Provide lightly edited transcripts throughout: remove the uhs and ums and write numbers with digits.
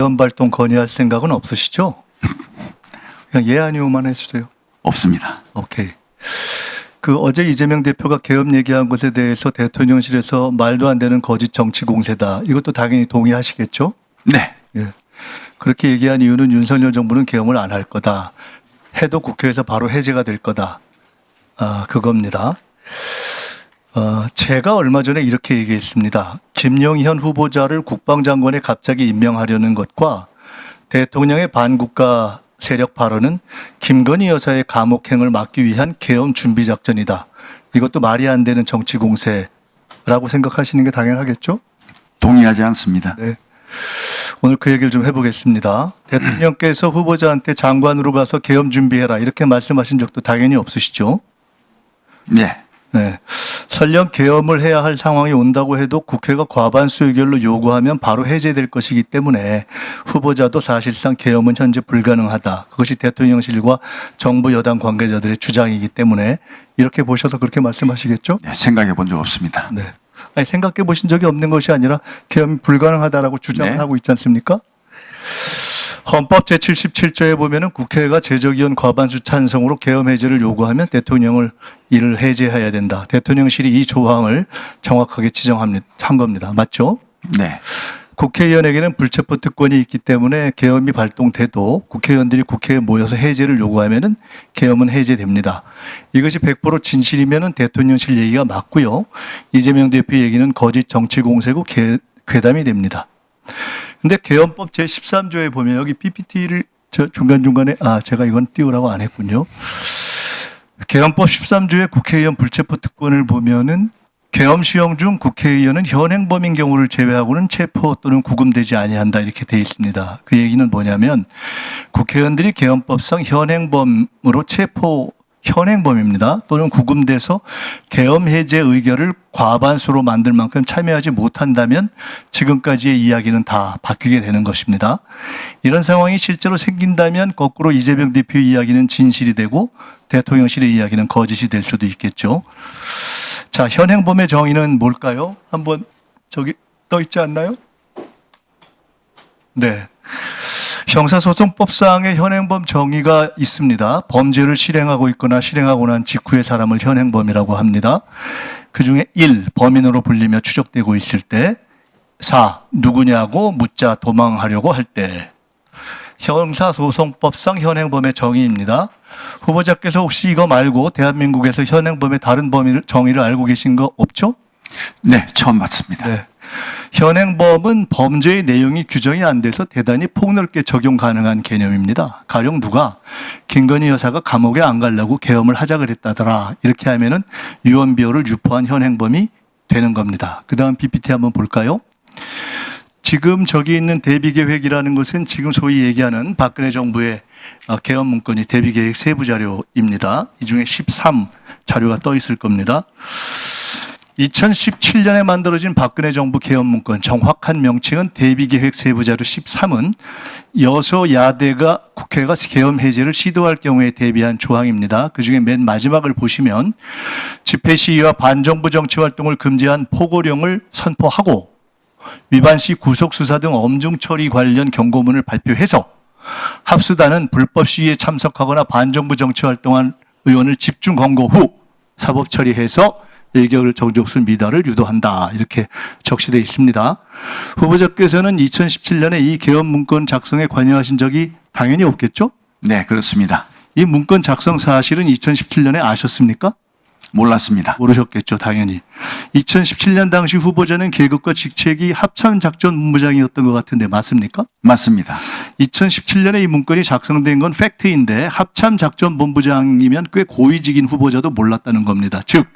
개헌 발동 건의할 생각은 없으시죠? 그냥 예 아니오만 해주세요. 없습니다. 오케이. 그 어제 이재명 대표가 개헌 얘기한 것에 대해서 대통령실에서 말도 안 되는 거짓 정치 공세다. 이것도 당연히 동의하시겠죠? 네. 예. 그렇게 얘기한 이유는 윤석열 정부는 개헌을 안 할 거다. 해도 국회에서 바로 해제가 될 거다. 그겁니다. 제가 얼마 전에 이렇게 얘기했습니다. 김영현 후보자를 국방장관에 갑자기 임명하려는 것과 대통령의 반국가 세력 발언은 김건희 여사의 감옥행을 막기 위한 개헌 준비 작전이다. 이것도 말이 안 되는 정치 공세라고 생각하시는 게 당연하겠죠? 동의하지 않습니다. 네. 오늘 그 얘기를 좀 해보겠습니다. 대통령께서 후보자한테 장관으로 가서 개헌 준비해라 이렇게 말씀하신 적도 당연히 없으시죠? 네. 네. 설령 개헌을 해야 할 상황이 온다고 해도 국회가 과반수 의결로 요구하면 바로 해제될 것이기 때문에 후보자도 사실상 개헌은 현재 불가능하다. 그것이 대통령실과 정부 여당 관계자들의 주장이기 때문에 이렇게 보셔서 그렇게 말씀하시겠죠? 네, 생각해 본 적 없습니다. 네. 아니, 생각해 보신 적이 없는 것이 아니라 개헌이 불가능하다라고 주장을 네. 하고 있지 않습니까? 헌법 제77조에 보면은 국회가 제적의원 과반수 찬성으로 개헌 해제를 요구하면 대통령을 이를 해제해야 된다. 대통령실이 이 조항을 정확하게 지정한 겁니다. 맞죠? 네. 국회의원에게는 불체포 특권이 있기 때문에 계엄이 발동돼도 국회의원들이 국회에 모여서 해제를 요구하면은 계엄은 해제됩니다. 이것이 100% 진실이면은 대통령실 얘기가 맞고요. 이재명 대표 얘기는 거짓 정치 공세고 괴담이 됩니다. 근데 계엄법 제13조에 보면 여기 PPT를 중간중간에 제가 이건 띄우라고 안 했군요. 계엄법 13조의 국회의원 불체포 특권을 보면은 계엄 시행 중 국회의원은 현행범인 경우를 제외하고는 체포 또는 구금되지 아니한다 이렇게 돼 있습니다. 그 얘기는 뭐냐면 국회의원들이 계엄법상 현행범으로 현행범입니다. 또는 구금돼서 계엄 해제 의결을 과반수로 만들 만큼 참여하지 못한다면 지금까지의 이야기는 다 바뀌게 되는 것입니다. 이런 상황이 실제로 생긴다면 거꾸로 이재명 대표 이야기는 진실이 되고 대통령실의 이야기는 거짓이 될 수도 있겠죠. 자, 현행범의 정의는 뭘까요? 한번 저기 떠 있지 않나요? 네. 형사소송법상의 현행범 정의가 있습니다. 범죄를 실행하고 있거나 실행하고 난 직후의 사람을 현행범이라고 합니다. 그중에 1. 범인으로 불리며 추적되고 있을 때 4. 누구냐고 묻자 도망하려고 할 때 형사소송법상 현행범의 정의입니다. 후보자께서 혹시 이거 말고 대한민국에서 현행범의 다른 정의를 알고 계신 거 없죠? 네, 처음 봤습니다. 네. 현행범은 범죄의 내용이 규정이 안 돼서 대단히 폭넓게 적용 가능한 개념입니다. 가령 누가 김건희 여사가 감옥에 안 가려고 계엄을 하자 그랬다더라. 이렇게 하면은 유언비어를 유포한 현행범이 되는 겁니다. 그 다음 PPT 한번 볼까요? 지금 저기 있는 대비계획이라는 것은 지금 소위 얘기하는 박근혜 정부의 개헌 문건이 대비계획 세부 자료입니다. 이 중에 13 자료가 떠 있을 겁니다. 2017년에 만들어진 박근혜 정부 개헌 문건 정확한 명칭은 대비계획 세부자료 13은 여소야대가 국회가 개헌 해제를 시도할 경우에 대비한 조항입니다. 그중에 맨 마지막을 보시면 집회 시위와 반정부 정치 활동을 금지한 포고령을 선포하고 위반 시 구속 수사 등 엄중 처리 관련 경고문을 발표해서 합수단은 불법 시위에 참석하거나 반정부 정치 활동한 의원을 집중 검거 후 사법 처리해서 의결 정족수 미달을 유도한다. 이렇게 적시되어 있습니다. 후보자께서는 2017년에 이 개헌 문건 작성에 관여하신 적이 당연히 없겠죠? 네, 그렇습니다. 이 문건 작성 사실은 2017년에 아셨습니까? 몰랐습니다. 모르셨겠죠, 당연히. 2017년 당시 후보자는 계급과 직책이 합참작전본부장이었던 것 같은데 맞습니까? 맞습니다. 2017년에 이 문건이 작성된 건 팩트인데 합참작전본부장이면 꽤 고위직인 후보자도 몰랐다는 겁니다. 즉,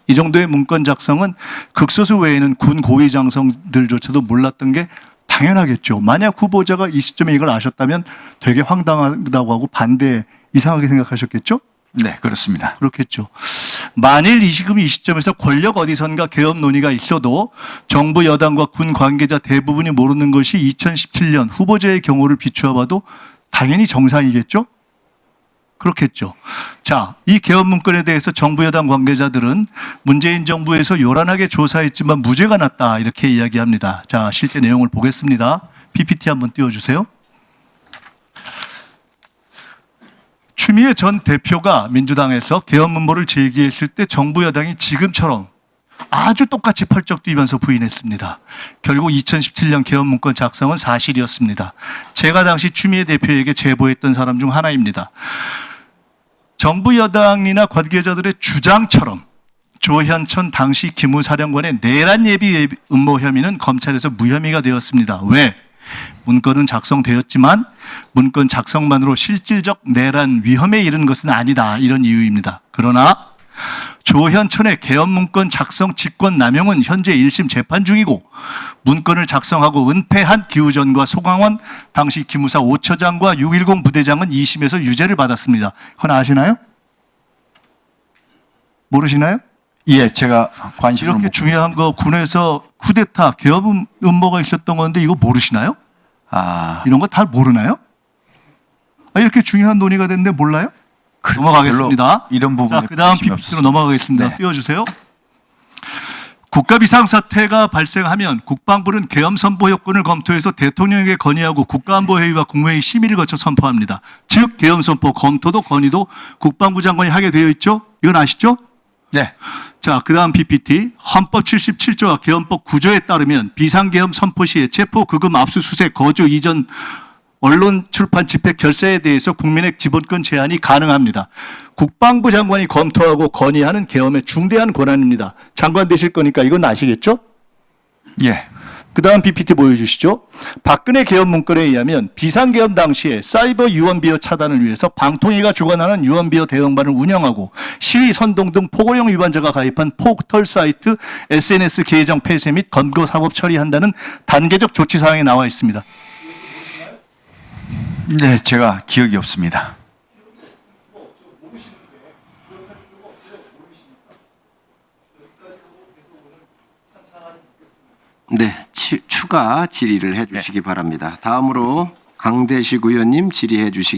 이 정도의 문건 작성은 극소수 외에는 군 고위 장성들조차도 몰랐던 게 당연하겠죠. 만약 후보자가 이 시점에 이걸 아셨다면 되게 황당하다고 하고 반대 이상하게 생각하셨겠죠? 네, 그렇습니다. 그렇겠죠. 만일 이 시점에서 권력 어디선가 개헌 논의가 있어도 정부 여당과 군 관계자 대부분이 모르는 것이 2017년 후보자의 경우를 비추어 봐도 당연히 정상이겠죠? 그렇겠죠. 자, 이 개헌 문건에 대해서 정부 여당 관계자들은 문재인 정부에서 요란하게 조사했지만 무죄가 났다 이렇게 이야기합니다. 자, 실제 내용을 보겠습니다. PPT 한번 띄워주세요. 추미애 전 대표가 민주당에서 개헌 문보를 제기했을 때 정부 여당이 지금처럼 아주 똑같이 펄쩍 뛰면서 부인했습니다. 결국 2017년 개헌 문건 작성은 사실이었습니다. 제가 당시 추미애 대표에게 제보했던 사람 중 하나입니다. 정부 여당이나 관계자들의 주장처럼 조현천 당시 기무사령관의 내란 예비 음모 혐의는 검찰에서 무혐의가 되었습니다. 왜? 문건은 작성되었지만 문건 작성만으로 실질적 내란 위험에 이른 것은 아니다. 이런 이유입니다. 그러나 조현천의 개헌 문건 작성 직권 남용은 현재 1심 재판 중이고 문건을 작성하고 은폐한 기우전과 소강원 당시 기무사 5처장과 610 부대장은 2심에서 유죄를 받았습니다. 그건 아시나요? 모르시나요? 예, 제가 관심을 이렇게 중요한 거 군에서 쿠데타 개헌 음모가 있었던 건데 이거 모르시나요? 이런 거 다 모르나요? 이렇게 중요한 논의가 됐는데 몰라요? 넘어가겠습니다. 이런 부분에 자, 그 다음 관심이 PPT로 없었습니다. 넘어가겠습니다. 네. 띄워주세요. 국가 비상사태가 발생하면 국방부는 계엄 선포 요건을 검토해서 대통령에게 건의하고 국가안보회의와 국무회의 심의를 거쳐 선포합니다. 즉 계엄 선포 검토도 건의도 국방부 장관이 하게 되어 있죠. 이건 아시죠? 네. 자, 그 다음 PPT. 헌법 77조와 계엄법 9조에 따르면 비상계엄 선포 시에 체포, 급음, 압수수색, 거주, 이전, 언론, 출판, 집회, 결사에 대해서 국민의 기본권 제한이 가능합니다. 국방부 장관이 검토하고 건의하는 계엄의 중대한 권한입니다. 장관 되실 거니까 이건 아시겠죠? 예. 그 다음 PPT 보여주시죠. 박근혜 계엄 문건에 의하면 비상계엄 당시에 사이버 유언비어 차단을 위해서 방통위가 주관하는 유언비어 대응반을 운영하고 시위 선동 등 포고령 위반자가 가입한 포털 사이트 SNS 계정 폐쇄 및 검거 사법 처리한다는 단계적 조치 사항에 나와 있습니다. 네, 제가 기억이 없습니다. 네, 추가 질의를 해주시기 바랍니다. 다음으로 강대식 의원님 질의해 주시기